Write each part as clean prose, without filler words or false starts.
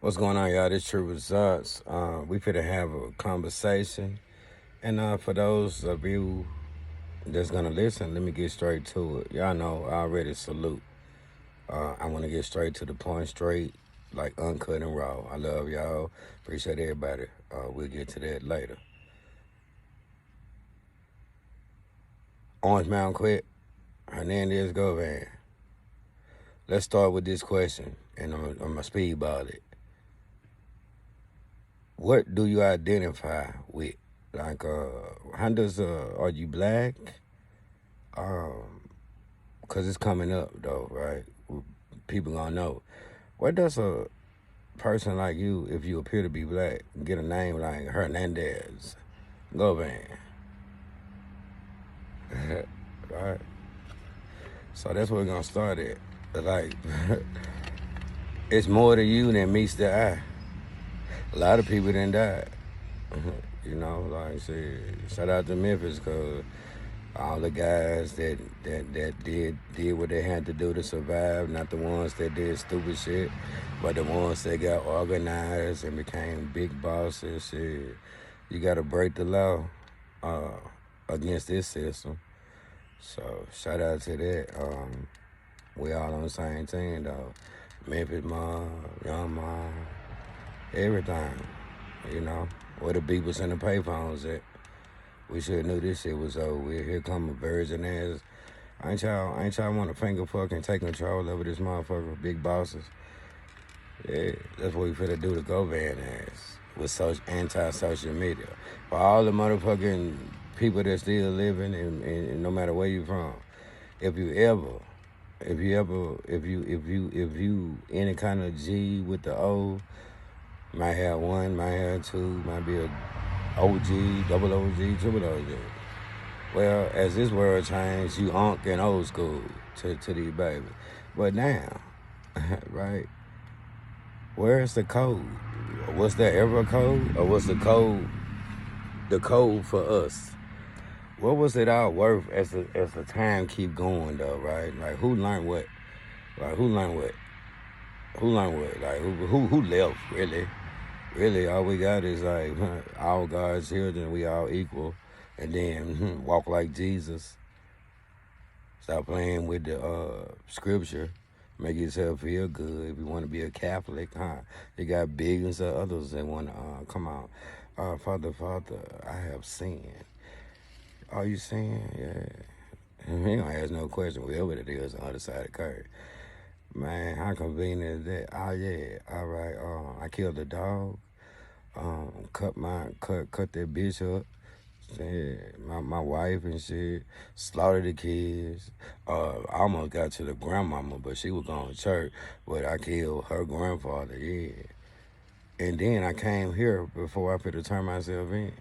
What's going on, y'all? This True Results. We finna have a conversation. And for those of you that's gonna listen, let me get straight to it. Y'all know I already salute. I wanna get straight to the point, straight, like uncut and raw. I love y'all. Appreciate everybody. We'll get to that later. Orange Mountain Quette, Hernandez Govan. Let's start with this question, and I'm gonna speedball it. What do you identify with? Like, how does, are you black? Cause it's coming up though, right? People gonna know. What does a person like you, if you appear to be black, get a name like Hernandez Govan? Right? So that's where we're gonna start at. Like, it's more to you than meets the eye. A lot of people done died. You know, like I said, shout out to Memphis, cause all the guys that did what they had to do to survive, not the ones that did stupid shit, but the ones that got organized and became big bosses. Shit. You gotta break the law against this system. So shout out to that. We all on the same team though. Memphis mom, young mom, everything. You know, where the beepers and the payphones at. We should have knew this shit was over with. Here come a virgin ass. Ain't y'all want to finger fuck and take control over this motherfucker, big bosses? Yeah, that's what we finna do to Govan ass with anti-social media. For all the motherfucking people that still living and no matter where you from, if you any kind of G with the O, might have one, might have two, might be a OG, double OG, triple OG. Well, as this world changed, you unk and old school to these babies. But now, right, where's the code? Was there ever a code? Or was the code for us? What was it all worth as the time keep going though, right? Like who learned what? Like who learned what? Who learned what? Like who left really? Really, all we got is like all God's children, we all equal, and then walk like Jesus. Stop playing with the scripture. Make yourself feel good. If you want to be a Catholic, you got billions of others that want to come out. Father, I have sinned. Are you saying? Yeah. He don't ask no question. Whoever it is on the other side of the curve. Man, how convenient is that? Oh yeah, all right. I killed a dog. Cut that bitch up. Shit, my wife and shit. Slaughtered the kids. I almost got to the grandmama, but she was going to church. But I killed her grandfather. Yeah. And then I came here before I could turn myself in.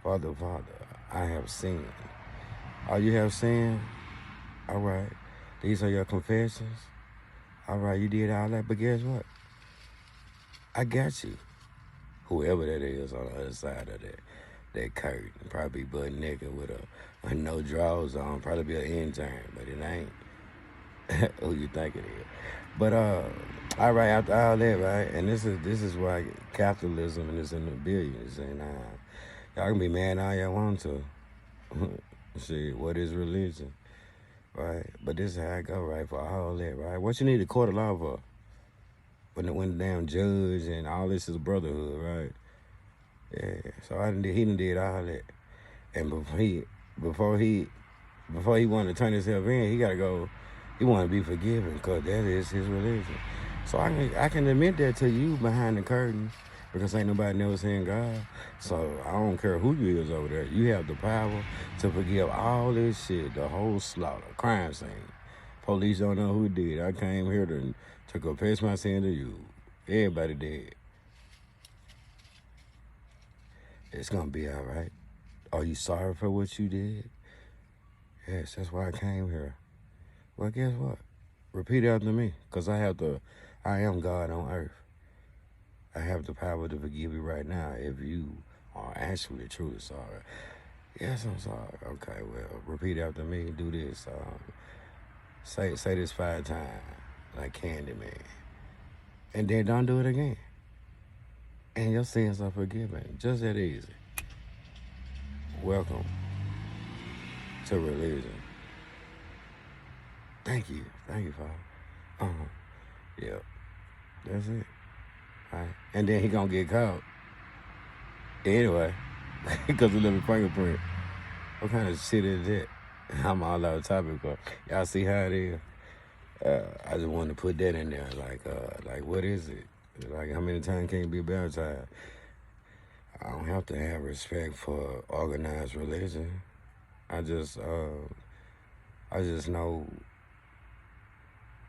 Father, I have sinned. Oh, you have sinned? All right. These are your confessions? All right, you did all that, but guess what? I got you. Whoever that is on the other side of that curtain. Probably butt naked with a no drawers on. Probably be an intern, but it ain't who you think it is. But all right, after all that, right, and this is why capitalism is in the billions, and y'all can be mad all y'all want to. See, what is religion? Right? But this is how I go, right, for all that, right? What you need a court of law for? When the damn judge and all this is brotherhood, right? Yeah. So he done did all that. And before he wanted to turn himself in, he gotta go, he wanna be forgiven, because that is his religion. So I can admit that to you behind the curtain, because ain't nobody never seen God. So I don't care who you is over there. You have the power to forgive all this shit, the whole slaughter, crime scene. Police don't know who did. I came here to confess my sin to you. Everybody did. It's gonna be all right. Are you sorry for what you did? Yes, that's why I came here. Well, guess what? Repeat after me, because I am God on earth. I have the power to forgive you right now if you are actually truly sorry. Yes, I'm sorry. Okay, well, repeat after me. Do this. Say this 5 times, like Candyman. And then don't do it again. and your sins are forgiven. Just that easy. Welcome to religion. Thank you, Father. Yeah, that's it. All right, and then he gonna get caught anyway because of the fingerprint. What kind of shit is that? I'm all out of topic, but y'all see how it is. I just wanted to put that in there. Like what is it? Like how many times can you be baptized? I don't have to have respect for organized religion. I just know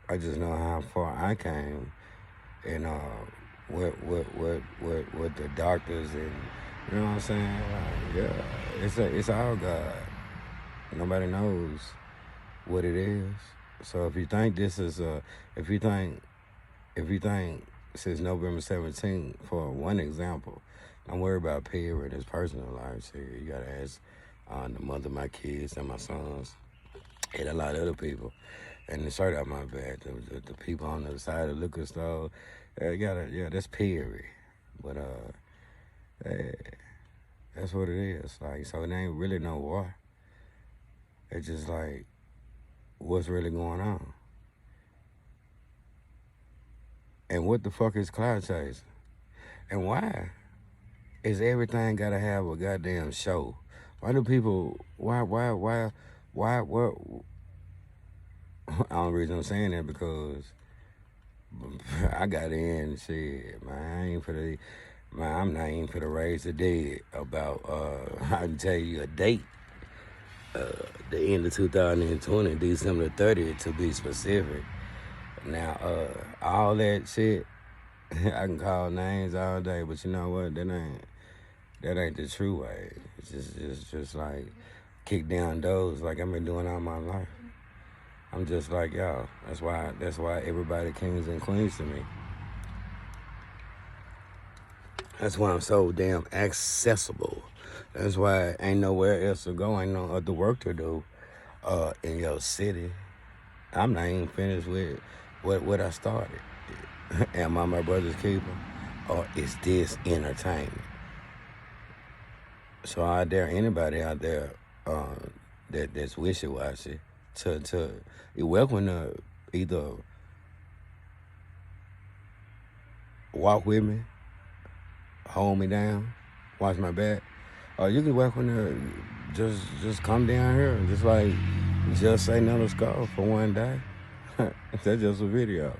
how far I came, and what the doctors and you know what I'm saying. Yeah, it's all God. Nobody knows what it is. So if you think this is if you think since November 17th, for one example, don't worry about Perry and his personal life. See, you gotta ask the mother of my kids and my sons and a lot of other people. And the shirt out my back, the people on the side of the liquor store, that's Perry. But that's what it is. Like, so it ain't really no war. It's just like, what's really going on? And what the fuck is cloud chasing? And why is everything gotta have a goddamn show? Why do people, why, what? The only reason I'm saying that because I got in shit, man, I'm not even for the raise the dead about, I can tell you a date. The end of 2020, December 30th to be specific. Now, all that shit, I can call names all day, but you know what? That ain't the true way. It's just like kick down doors like I've been doing all my life. I'm just like y'all. That's why everybody kings and queens to me. That's why I'm so damn accessible. That's why ain't nowhere else to go, ain't no other work to do in your city. I'm not even finished with what I started. Am I my brother's keeper? Or is this entertainment? So I dare anybody out there that's wishy-washy you're welcome to either walk with me, hold me down, watch my back, or you can welcome to just come down here and just say another skull for one day. That's just a video.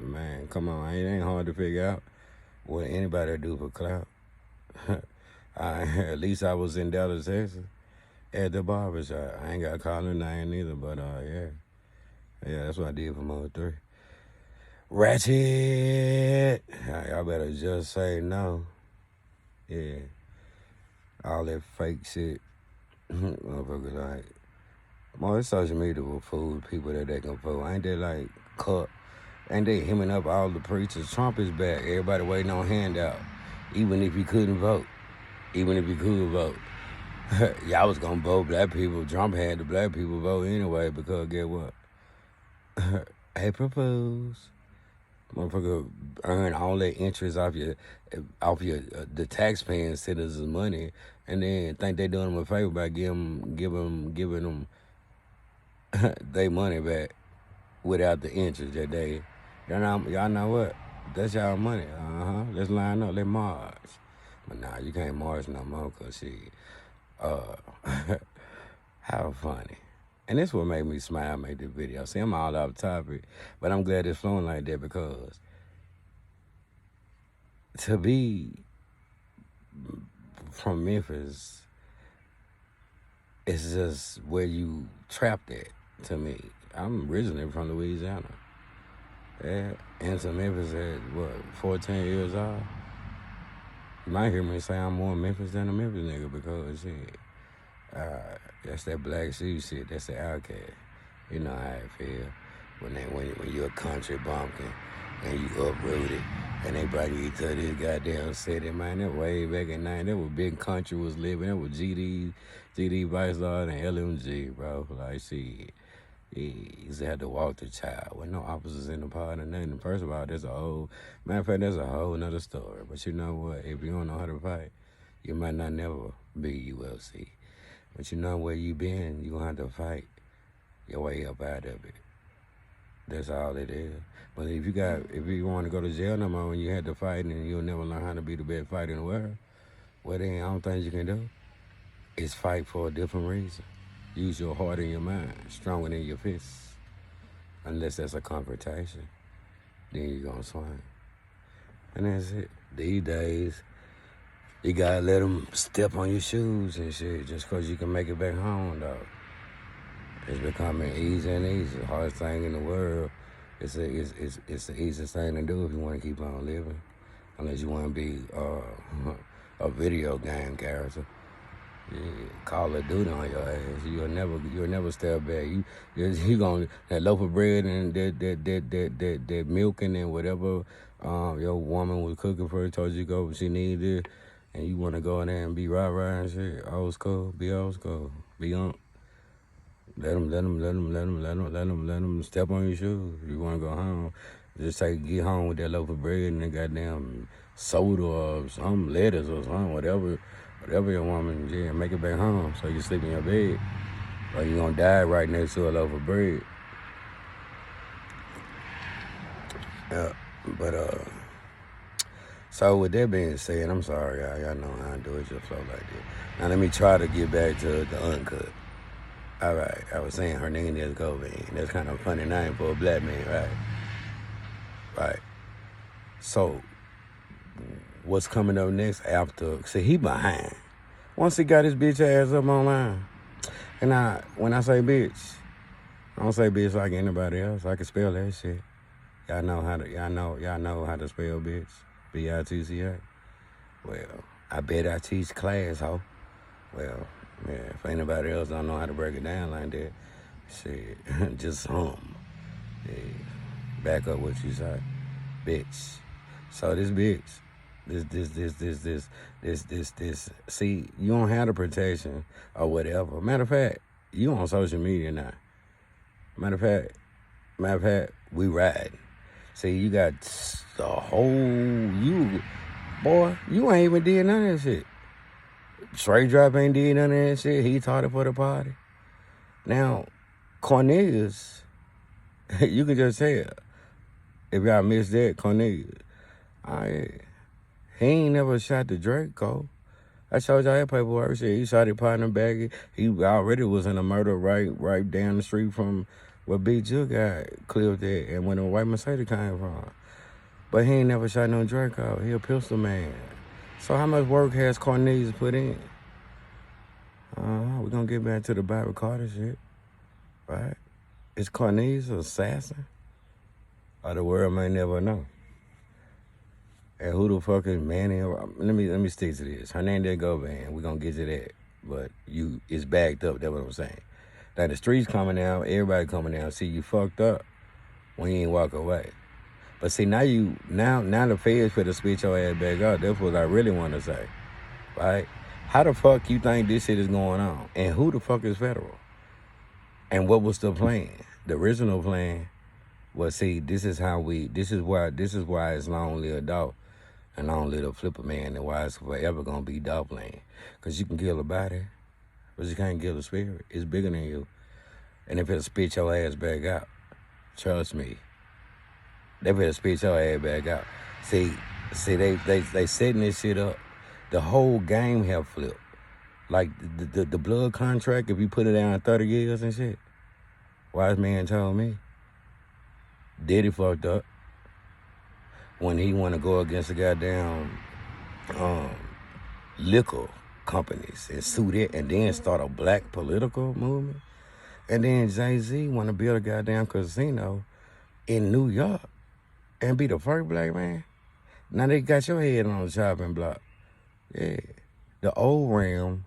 Man, come on, it ain't hard to figure out what anybody do for clout. At least I was in Dallas, Texas, at the barbershop. I ain't got to call her name either, but yeah, that's what I did for Mode 3. Ratchet! Y'all better just say no. Yeah. All that fake shit. Motherfuckers like, more social media will fool people that they can fool. Ain't they like cut? Ain't they hemming up all the preachers? Trump is back. Everybody waiting on handout. Even if he couldn't vote. Even if he could vote. Y'all was gonna vote black people. Trump had the black people vote anyway because get what? April Fools. Motherfucker earn all that interest off your the taxpaying citizens' money, and then think they doing them a favor by giving them their money back without the interest that they. Y'all know what? That's y'all money. Let's line up. Let's march. But nah, you can't march no more because shit. How funny. And this what made me smile, make this video. See, I'm all off topic, but I'm glad it's flowing like that because to be from Memphis is just where you trapped at to me. I'm originally from Louisiana. Yeah, and to Memphis at, 14 years old? You might hear me say I'm more Memphis than a Memphis nigga because shit. That's that black shoe shit. That's the outcast. You know how it feel when you're a country bumpkin and you uprooted and they bring you to this goddamn city, man. That way back in '90, that was big country was living. That was GD Vice Lord and LMG, bro. Like shit. He used to have to walk the child with no officers in the pod or nothing. First of all, matter of fact, there's a whole nother story. But you know what? If you don't know how to fight, you might not never be UFC. But you know where you been, you gonna have to fight your way up out of it. That's all it is. But if you want to go to jail no more and you had to fight and you'll never learn how to be the best fighter in the world, well then, all things you can do is fight for a different reason. Use your heart and your mind, stronger than your fists. Unless that's a confrontation, then you're gonna swing. And that's it. These days, you gotta let them step on your shoes and shit just cause you can make it back home, dog. It's becoming easier and easier. The hardest thing in the world. It's the easiest thing to do if you want to keep on living. Unless you want to be a video game character. Yeah, Call of Duty on your ass. You'll never step back. You gonna that loaf of bread and that milk and then whatever your woman was cooking for you, told you to go, she needed it, and you want to go in there and be rah and shit. Old school, be old school, be on. Let them step on your shoes. If you want to go home, just get home with that loaf of bread and that goddamn soda or some lettuce or something, whatever your woman, yeah, make it back home so you can sleep in your bed. Or you gonna die right next to a loaf of bread. Yeah, but so with that being said, I'm sorry, y'all know how I do it, just flow like that. Now let me try to get back to the uncut. All right, I was saying Hernandez Govan. That's kind of a funny name for a black man, right? Right. So, what's coming up next after? See, he behind. Once he got his bitch ass up online, and when I say bitch, I don't say bitch like anybody else. I can spell that shit. Y'all know how to spell bitch. B-I-T-C-A. Well, I bet I teach class, ho. Well. Yeah, if anybody else don't know how to break it down like that, shit, just yeah, back up what you say, bitch. So this bitch, this. See, you don't have the protection or whatever. Matter of fact, you on social media now. Matter of fact, we riding. See, you got the whole boy. You ain't even did none of that shit. Straight Drop ain't did none of that shit. He taught it for the party. Now, Cornelius, you can just tell. If y'all missed that, Cornelius, he ain't never shot the Draco. I showed y'all that paperwork. Shit, he shot his partner back. He already was in a murder right down the street from where Big Jill got clipped at and where the white Mercedes came from. But he ain't never shot no Draco. He a pistol man. So how much work has Cornelius put in? We're going to get back to the Bible Carter shit, right? Is Cornelius an assassin? Or the world may never know. And who the fuck is Manny? Let me stick to this. Hernandez Govan, we're going to get to that. But it's backed up, that's what I'm saying. Now the streets coming out, everybody coming out, see you fucked up when you ain't walk away. But see, now the feds finna spit your ass back up. That's what I really want to say, right? How the fuck you think this shit is going on? And who the fuck is federal? And what was the plan? The original plan was, see, this is why it's long live dog and long live flipper man, and why it's forever gonna be dog playing. Cause you can kill a body, but you can't kill a spirit. It's bigger than you. And if it'll spit your ass back out, trust me. They better spit your ass back out. See, they setting this shit up. The whole game have flipped. Like the blood contract, if you put it down 30 years and shit. Wise man told me. Diddy fucked up when he want to go against the goddamn liquor companies and sue it and then start a black political movement. And then Jay-Z want to build a goddamn casino in New York and be the first black man. Now they got your head on the chopping block. Yeah. The old realm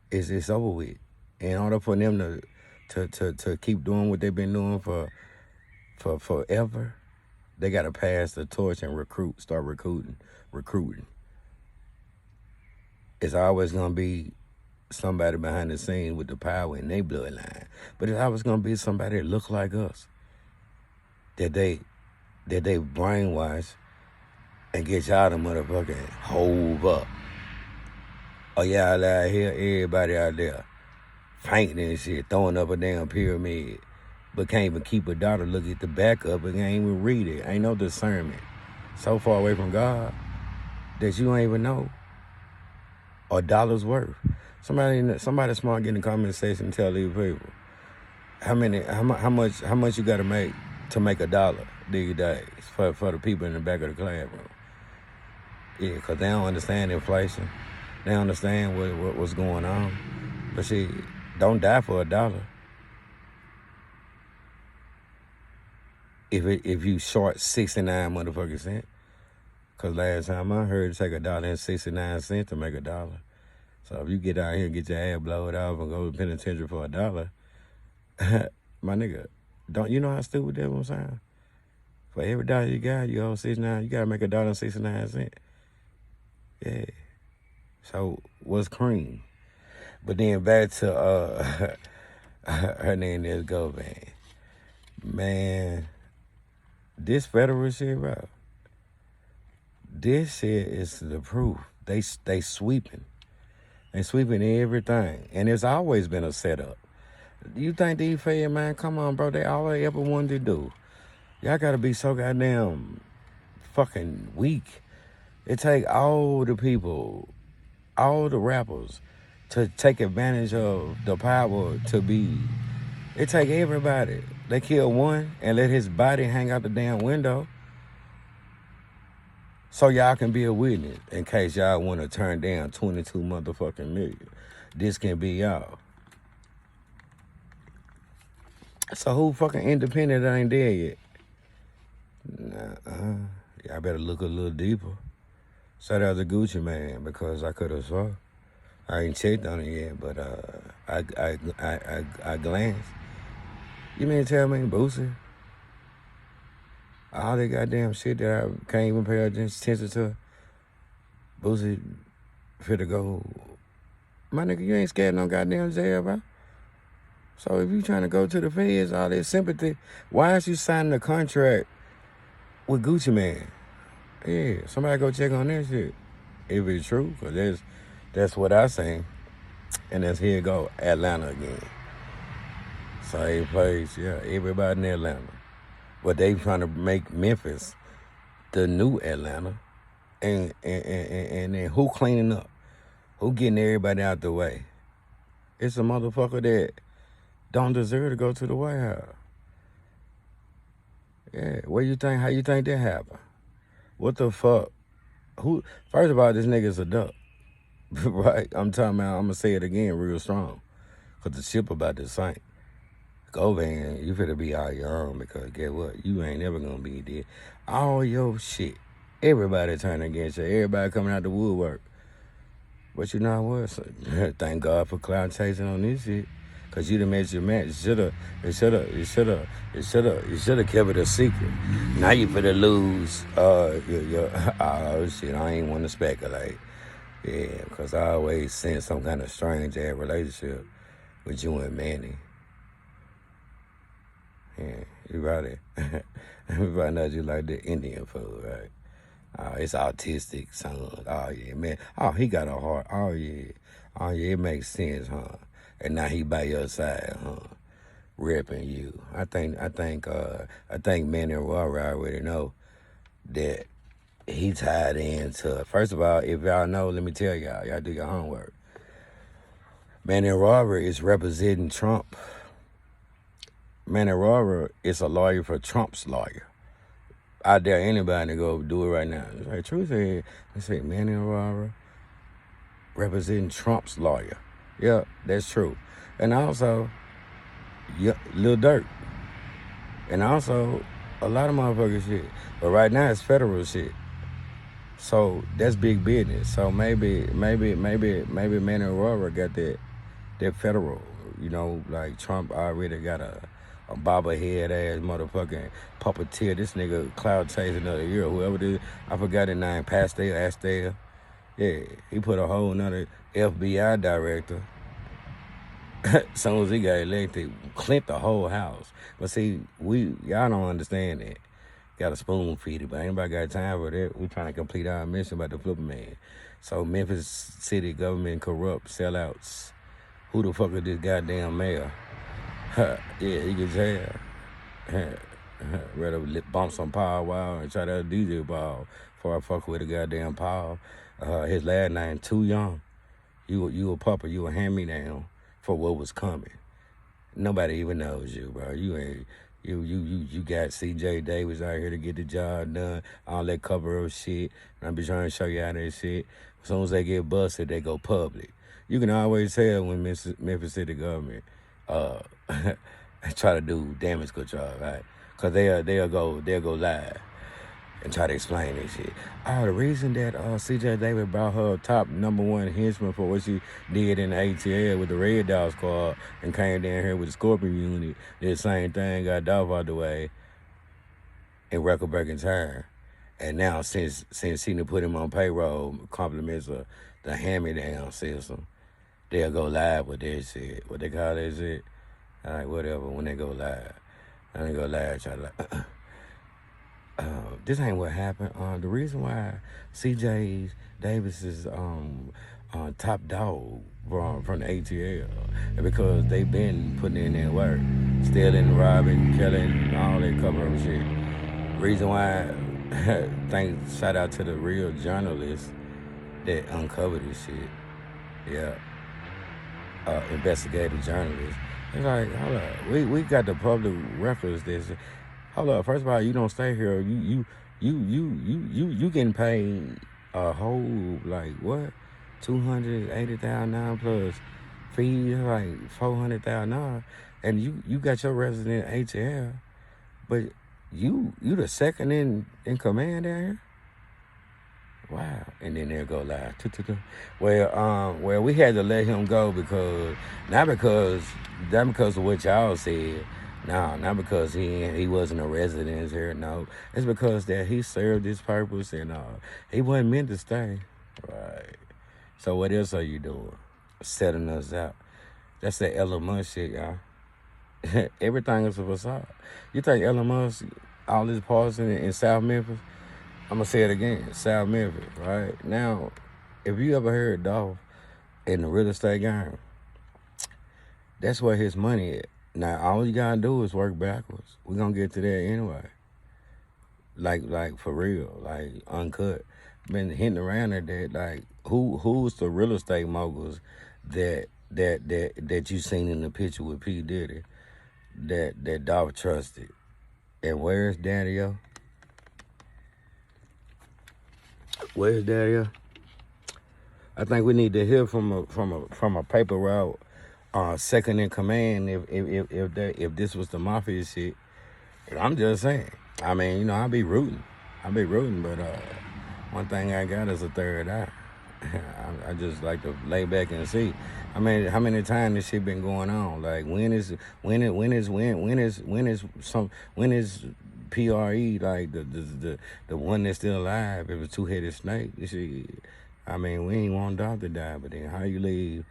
is over with. In order for them to keep doing what they've been doing for forever, they gotta pass the torch and start recruiting. It's always gonna be somebody behind the scenes with the power in their bloodline. But it's always gonna be somebody that look like us. That they brainwash and get y'all to motherfucking hove up. Oh, y'all out here, everybody out there fainting and shit, throwing up a damn pyramid, but can't even keep a dollar, look at the back of it, can't even read it. Ain't no discernment. So far away from God that you don't even know a dollar's worth. Somebody smart get in the comment section and tell these people how much you gotta make to make $1 these days for the people in the back of the classroom. Yeah, because they don't understand inflation. They don't understand what's going on. But shit, don't die for $1. If you short 69 motherfucking cents. Because last time I heard it take $1.69 to make $1. So if you get out here and get your ass blowed off and go to the penitentiary for $1, my nigga, don't you know how stupid that was sound? For every dollar you got, you owe 69. You gotta make $1.69. Yeah. So what's cream? But then back to Hernandez Govan. Man, this federal shit, bro. This shit is the proof. They sweeping. They sweeping everything. And it's always been a setup. You think these feds, man, come on, bro, they all they ever wanted to do. Y'all gotta be so goddamn fucking weak. It take all the people, all the rappers, to take advantage of the power to be. It take everybody. They kill one and let his body hang out the damn window so y'all can be a witness in case y'all want to turn down 22 motherfucking million. This can be y'all. So who fucking independent that ain't there yet? Y'all better look a little deeper. Shout out to Gucci Man because I could have saw. I ain't checked on it yet, but I glanced. You mean tell me, Boosie? All that goddamn shit that I can't even pay attention to. Boosie finna go. My nigga, you ain't scared no goddamn jail, bro. So if you trying to go to the feds, all that sympathy, why is you signing a contract with Gucci Man? Yeah, somebody go check on that shit. If it's true, because that's what I seen. And that's here go, Atlanta again. Same place, yeah, everybody in Atlanta. But they trying to make Memphis the new Atlanta. And then who cleaning up? Who getting everybody out the way? It's a motherfucker that don't deserve to go to the White House. Yeah, how you think that happened? What the fuck? First of all, this nigga's a duck. Right? I'm gonna say it again real strong. Cause the ship about to sink. Govan, you finna be all your own because guess what? You ain't never gonna be there. All your shit. Everybody turning against you. Everybody coming out the woodwork. But you know what? So, thank God for Clout chasing on this shit. Cause you done made your match. You shoulda kept it a secret. Now you finna lose oh shit, I ain't wanna speculate. Yeah, cause I always sense some kind of strange ass relationship with you and Manny. Yeah, you right. Everybody knows you like the Indian food, right? Oh, it's autistic, son. Oh, yeah, man. Oh, he got a heart. Oh, yeah. Oh, yeah, it makes sense, huh? And now he by your side, huh? Repping you. I think Manny Rory already know that he tied into. First of all, if y'all know, let me tell y'all do your homework. Manny Rory is representing Trump. Manny Rory is a lawyer for Trump's lawyer. I dare anybody to go do it right now. It's like, truth is, they say Manny Rory representing Trump's lawyer. Yeah, that's true. And also, Lil Durk. And also, a lot of motherfucking shit. But right now, it's federal shit. So, that's big business. So, maybe Manny Rory got that federal. You know, like Trump already got a bobblehead ass motherfucking puppeteer. This nigga Clout chasing another year, whoever it is. I forgot his name, Astel. Yeah, he put a whole nother FBI director As soon as he got elected, clipped the whole house. But see, y'all don't understand that. Got a spoon feed it, but ain't nobody got time for that. We trying to complete our mission about the flipper man. So Memphis city government corrupt sellouts. Who the fuck is this goddamn mayor? Yeah, you can tell. Rather bump some power wow and try to DJ ball before I fuck with a goddamn power. His last name too young. You a pupper, you a hand me down for what was coming. Nobody even knows you, bro. You ain't you got CJ Davis out here to get the job done, all that cover up shit. And I be trying to show you how that shit. As soon as they get busted, they go public. You can always tell when Memphis City government try to do damage control, right? Cause they'll go live and try to explain this shit. Oh, the reason that CJ Davis brought her top #1 henchman for what she did in the ATL with the Red Dog Squad and came down here with the Scorpion unit, did the same thing, got Dolph out the way in record-breaking time. And now since she done put him on payroll, compliments of the hand-me-down system, they'll go live with their shit. What they call that shit? All right, whatever, when they go live. And they go live, try to this ain't what happened. The reason why CJ Davis is top dog from the ATL is because they been putting in their work, stealing, robbing, killing, all that cover up shit. Reason why, shout out to the real journalists that uncovered this shit. Yeah, investigative journalists. It's like, hold up, we got the public records. This. Hold up. First of all, you don't stay here. You getting paid a whole like what, $280,000 plus fees like $400,000, and you got your resident ATL, but you the second in command down here. Wow. And then they'll go live. Well, we had to let him go because not because of what y'all said. No, not because he wasn't a resident here. No, it's because that he served his purpose and he wasn't meant to stay. Right. So what else are you doing? Setting us out. That's that Elon Musk shit, y'all. Everything is a facade. You think Elon Musk, all his parts in South Memphis? I'm going to say it again, South Memphis, right? Now, if you ever heard Dolph in the real estate game, that's where his money is. Now, all you got to do is work backwards. We're going to get to that anyway. Like for real, like uncut. Been hitting around at that, like, who's the real estate moguls that you seen in the picture with P. Diddy that Dolph trusted? And where's Daddy-O? Where's Daddy-O? I think we need to hear from a paper route, second in command. If this was the mafia shit, I'm just saying. I mean, I be rooting, but one thing I got is a third eye. I just like to lay back and see. I mean, how many times this shit been going on? Like when is PRE like the one that's still alive? It was two-headed snake. Shit. I mean, we ain't want Dolph to die, but then how you leave?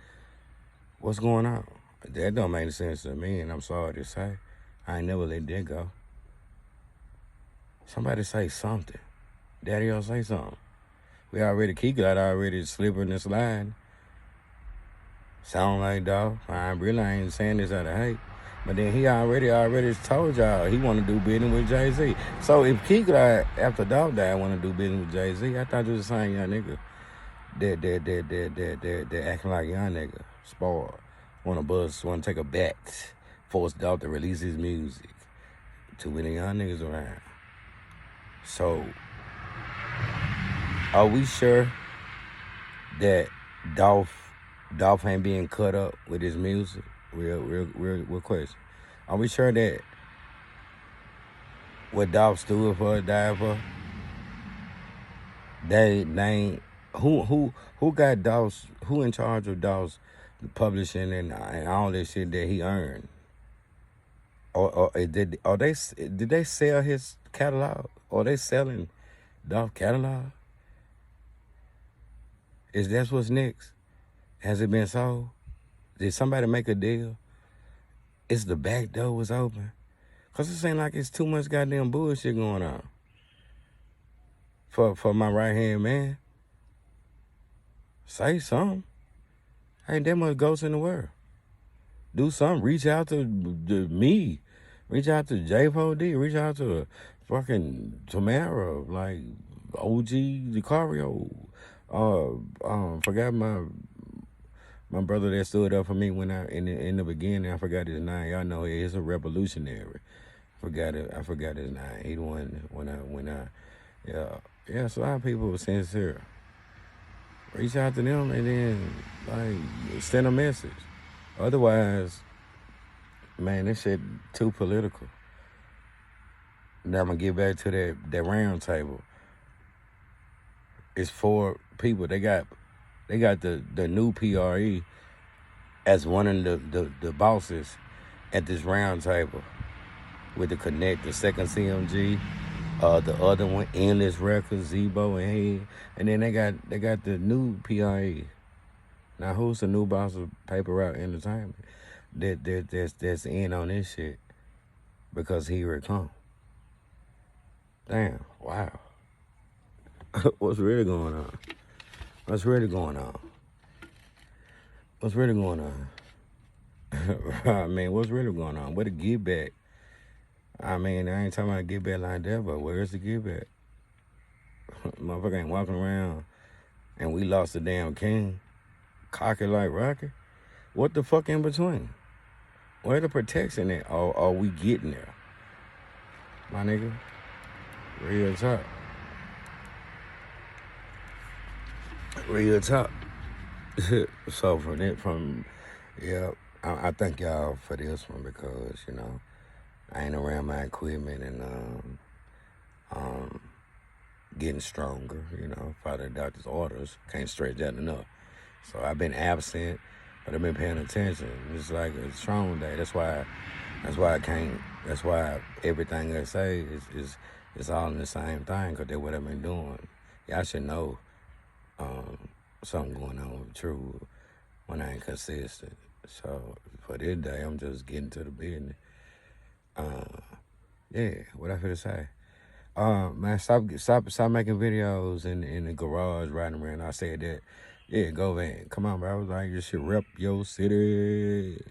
What's going on? That don't make sense to me, and I'm sorry to say, I ain't never let that go. Somebody say something. Daddy-O say something. We already Clout already slipping and sliding. Sound like Dolph. I ain't saying this out of hate. But then he already told y'all he want to do business with Jay-Z. So if Clout, after Dolph died, want to do business with Jay-Z, I thought you was the same young nigga that acting like young nigga. Spoiled. Want to take a bet. Force Dolph to release his music. Too many young niggas around. So, are we sure that Dolph ain't being cut up with his music? Real question. Are we sure that what Dolph stood for, died for, they ain't, who got Dolph's, who in charge of Dolph's publishing and all this shit that he earned? Or did they sell his catalog? Or they selling Dolph catalog? Is that what's next? Has it been sold? Did somebody make a deal? Is the back door was open? Cause it seems like it's too much goddamn bullshit going on. For my right hand man. Say something. Ain't that much ghosts in the world. Do something. Reach out to me. Reach out to J4D. Reach out to fucking Tamara. Like OG DiCario. Forgot my brother that stood up for me when I in the beginning. I forgot his name. Y'all know he's a revolutionary. I forgot his name. He the one when I yeah. So a lot of people were sincere. Reach out to them and then like send a message. Otherwise, man, this shit too political. Now I'm gonna get back to that round table. It's 4 people. They got the new PRE as one of the bosses at this round table with the Connect, the second CMG, the other one, Endless Records, Zebo and Head, and then they got the new PRE. Now who's the new boss of Paper Route Entertainment? That's in on this shit because here it come. Damn, wow. What's really going on? What's really going on? What's really going on? I mean, what's really going on? Where the give back? I mean, I ain't talking about give back like that, but where's the give back? Motherfucker ain't walking around and we lost the damn king. Cocky like Rocky. What the fuck in between? Where the protection at? Are we getting there? My nigga. Real talk. Real talk. So I thank y'all for this one because, you know, I ain't around my equipment and getting stronger, you know, follow the doctor's orders, can't stretch that enough. So I've been absent, but I've been paying attention. It's like a strong day. That's why everything I say is all in the same thing, because that's what I've been doing. Y'all should know something going on with True when I ain't consistent. So for this day, I'm just getting to the business. Yeah, what I finna say? Man, stop making videos in the garage riding around. I said that. Yeah, Govan. Come on, bro. I was like, you should rep your city.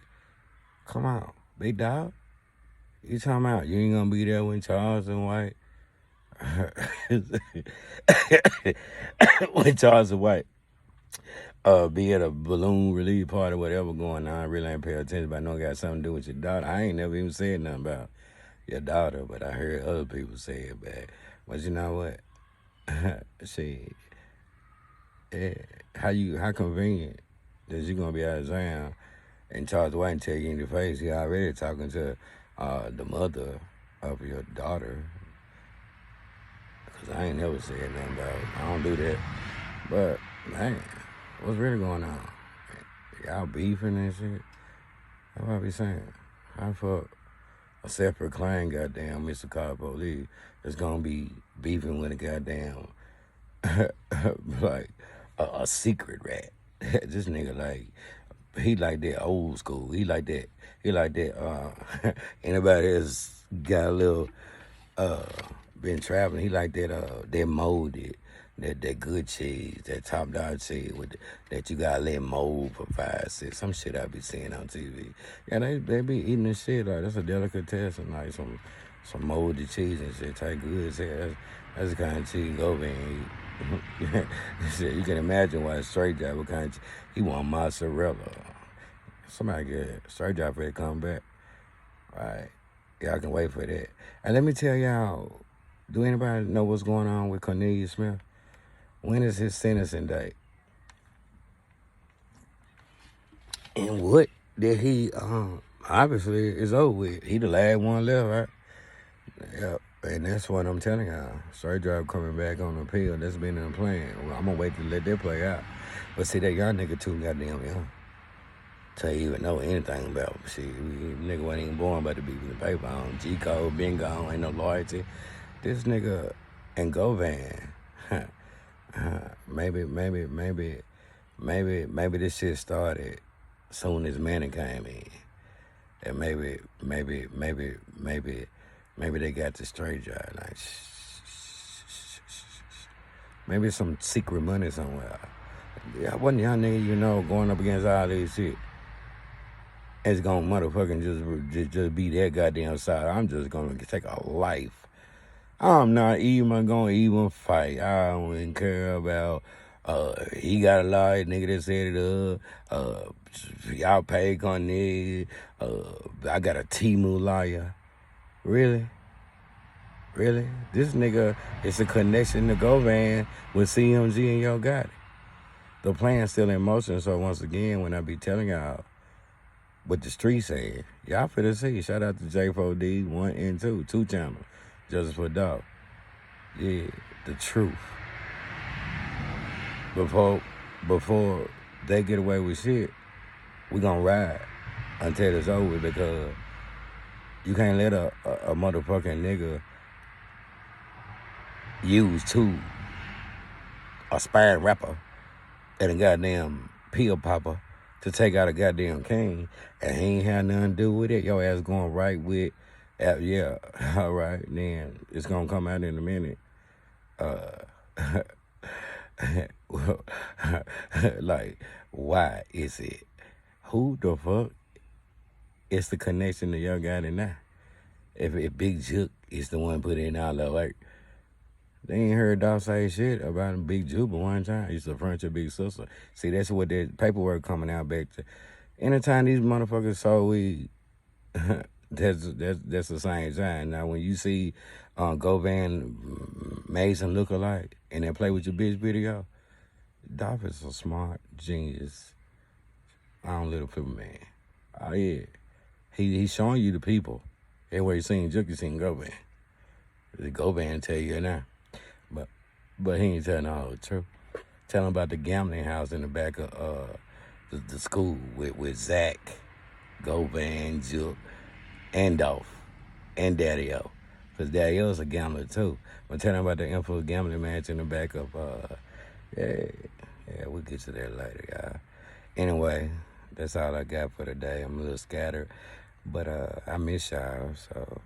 Come on, big dog. You talking about you ain't gonna be there when Charles and White when Charles and White be at a balloon release party, whatever going on. I really ain't pay attention, but I know it got something to do with your daughter. I ain't never even said nothing about your daughter, but I heard other people say it back. But you know what? See, yeah, how convenient that you gonna be out of town and Charles White and tell you in your face he already talking to the mother of your daughter. Cause I ain't never said nothing about it. I don't do that. But man, what's really going on? Y'all beefing and shit? That's what I be saying. How the fuck a separate claim, goddamn Mr. Car Police is gonna be beefing with a goddamn like a secret rat. This nigga like he like that old school. He like that anybody that's got a little been traveling, he like that molded, that good cheese, that top dog cheese that you gotta let mold for 5, 6. Some shit I be seeing on TV. Yeah, they be eating this shit like that's a delicatessen, like some molded cheese and shit. Take good as hell. That's the kind of cheese go over and eat. You can imagine why a straight job what kind of he want mozzarella. Somebody get straight job ready to come back. All right. Y'all can wait for that. And let me tell y'all, do anybody know what's going on with Cornelius Smith? When is his sentencing date? And what did he obviously is over with. He the last one left, right? Yep. And that's what I'm telling y'all. Straight drive coming back on the appeal. That's been in the plan. Well, I'm gonna wait to let that play out. But see, that young nigga too goddamn young to even know anything about him. See, nigga wasn't even born about to be in the paper on G-Code, been gone, ain't no loyalty. This nigga and Govan, maybe this shit started soon as Manny came in. And maybe they got the straight job. Like, maybe some secret money somewhere. I wasn't young nigga, going up against all this shit. It's gonna motherfucking just be that goddamn side. I'm just gonna take a life. I'm not even gonna even fight. I don't even care about he got a lie, nigga that set it up. Y'all pay on nigga. I got a Timu liar. Really? This nigga is a connection to Govan with CMG and y'all got it. The plan's still in motion, so once again, when I be telling y'all what the street saying, y'all finna see. Shout out to J4D 1 and 2 channels. Justice for Dog. Yeah, the truth. Before they get away with shit, we gonna ride until it's over, because you can't let a motherfucking nigga use two aspiring rapper and a goddamn pill popper to take out a goddamn king, and he ain't had nothing to do with it. Your ass going right with, yeah, all right, then it's gonna come out in a minute. Like, why is it? Who the fuck is the connection to your guy now? If Big Juke is the one put in all the work, they ain't heard Dog say shit about Big Juke but one time. He used to front your big sister. See, that's what that paperwork coming out back to. Anytime these motherfuckers sold weed, that's the same time. Now, when you see Govan made some look alike and then play with your bitch video, Dolph is a smart genius. I don't little flipper man. Oh yeah, he's showing you the people. Everywhere you seen Juke, you seen Govan. The Govan tell you now, but he ain't telling all the truth. Tell him about the gambling house in the back of the school with Zach, Govan, Juke, and Dolph, and Daddy-O. Because Daddy-O's a gambler too. But tell him about the info gambling match in the back of, yeah, we'll get to that later, y'all. Anyway, that's all I got for today. I'm a little scattered, but I miss y'all, so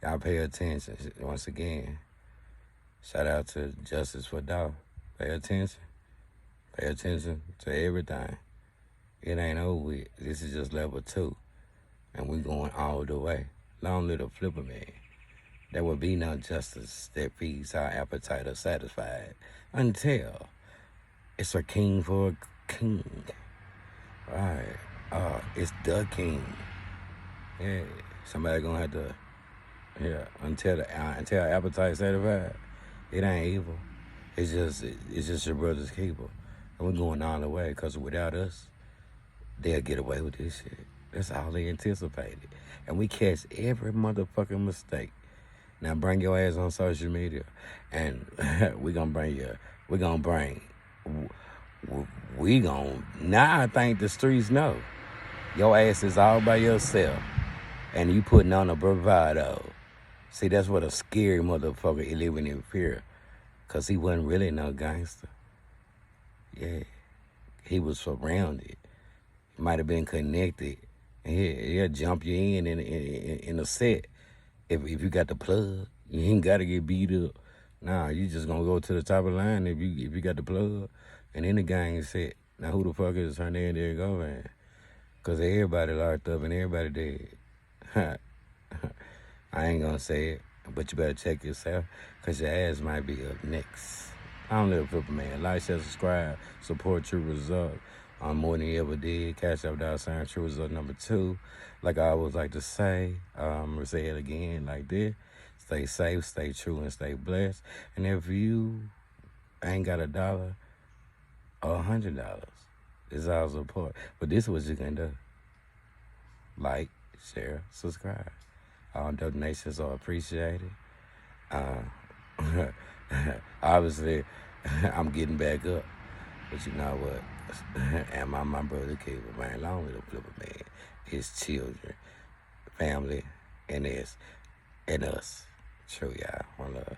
y'all pay attention. Once again, shout out to Justice for Dog. Pay attention. Pay attention to everything. It ain't over with. This is just level 2. And we going all the way. Long little flipper man. There will be no justice that feeds our appetite or satisfied until it's a king for a king. Right. It's the king. Yeah. Somebody gonna have to, yeah, until our appetite satisfied. It ain't evil. It's just your brother's keeper. And we're going all the way, because without us, they'll get away with this shit. That's all they anticipated. And we catch every motherfucking mistake. Now bring your ass on social media, and now I think the streets know. Your ass is all by yourself, and you putting on a bravado. See, that's what a scary motherfucker is, living in fear, because he wasn't really no gangster. Yeah, he was surrounded. He might have been connected. And he'll jump you in a set. If you got the plug, you ain't got to get beat up. Nah, you just going to go to the top of the line if you got the plug. And then the gang is set. Now, who the fuck is Hernandez Govan? Because everybody locked up and everybody dead. I ain't going to say it, but you better check yourself, because your ass might be up next. I'm Little Flipper Man. Like, share, subscribe, support True Result. More than you ever did. Cash Up $, True Result number 2. Like I always like to say, I'm going to say it again like this. Stay safe, stay true, and stay blessed. And if you ain't got $1 or $100, it's all support. But this is what you can do. Like, share, subscribe. All donations are appreciated. Obviously, I'm getting back up. But you know what? And my brother keeper, man. Long little flipper man. His children, family, and us. True, y'all. One love.